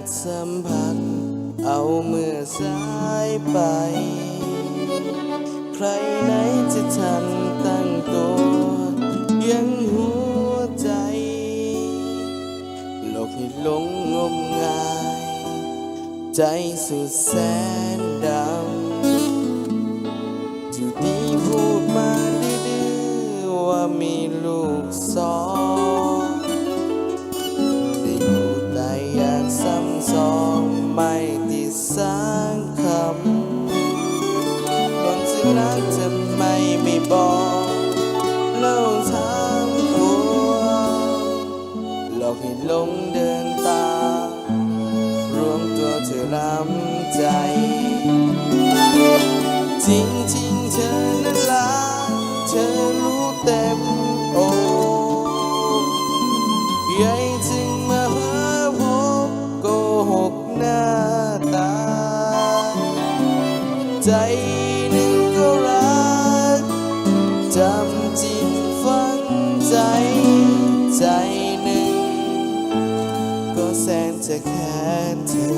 ดสัมผัสเอาเมื่อสายไปใครไหนจะทันตั้งตัวยังหัวใจหลอกให้หลงงมงายใจสุดแสนดำอยู่ดีพูดมาดื้อๆว่ามีลูกสองได้พูดได้อย่างซ้ำซ้อนไม่ติดสักคำก่อนจะรักทำไมไม่บอกเล่าถามหัวหลอกให้หลงเดินตามรวมตัวเธอรำใจจริงๆเธอนั้นรักเธอรู้เต็มอกใหญ่จึงมาเพ้อพบโกหกหน้าตาใจหนึ่งก็รักจำจิตฝังใจใจหนึ่งก็แสนจะแค้นเธอ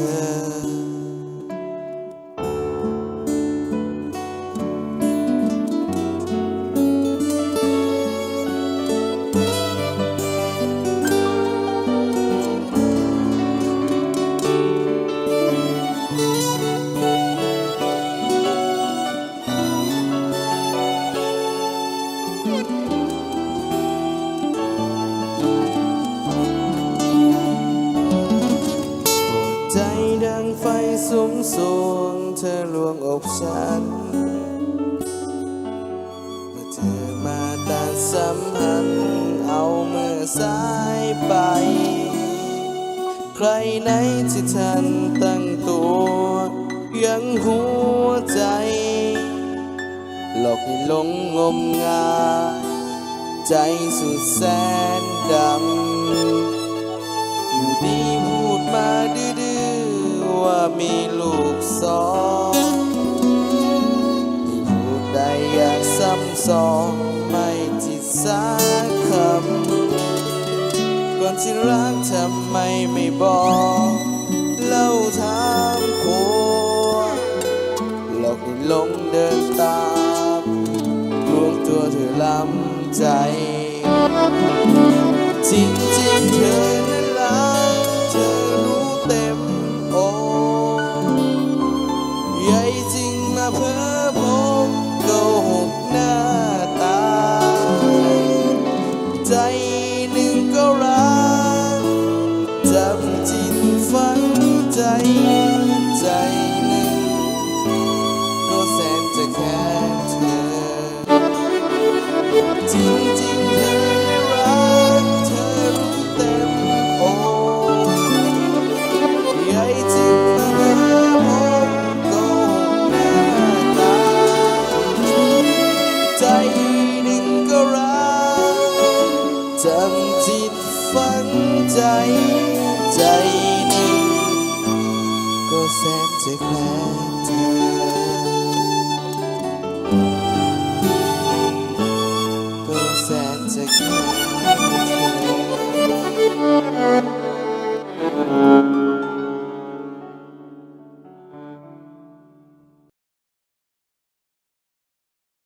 ใจดังไฟสุมสวงเธอลวงอกฉันเมื่อเธอมาตัดสัมพันธ์เอาเมื่อสายไปใครไหนที่ทันตั้งตัวยังหัวใจหลอกให้หลงงมงายใจสุดแสนดำอยู่ดีพูดมาดื้อๆว่ามีลูกสองที่พูดได้อย่างซ้ำซ้อนไม่จิตสักคำก่อนที่รักทำไมไม่บอกเล่าถามผัวหลอกให้หลงเดินตามรวมตัวเธอลำใจจริงๆเธอนั้นรักเธอรู้เต็มอกใหญ่จริงมาเพ้อพบโกหกหน้าตาใจหนึ่งก็รักจำจิตฝังใจใจหนึ่งก็แสนจะแค้นเธอจริงๆเธอไม่รักเธอรู้เต็มอกใหญ่จริงมาเพ้อพบโกหกหน้าตาใจหนึ่งก็รักจำจิตฝังใจใจหนึ่งก็แสนจะแค้นเธอก็แสนจะแค้นเธอ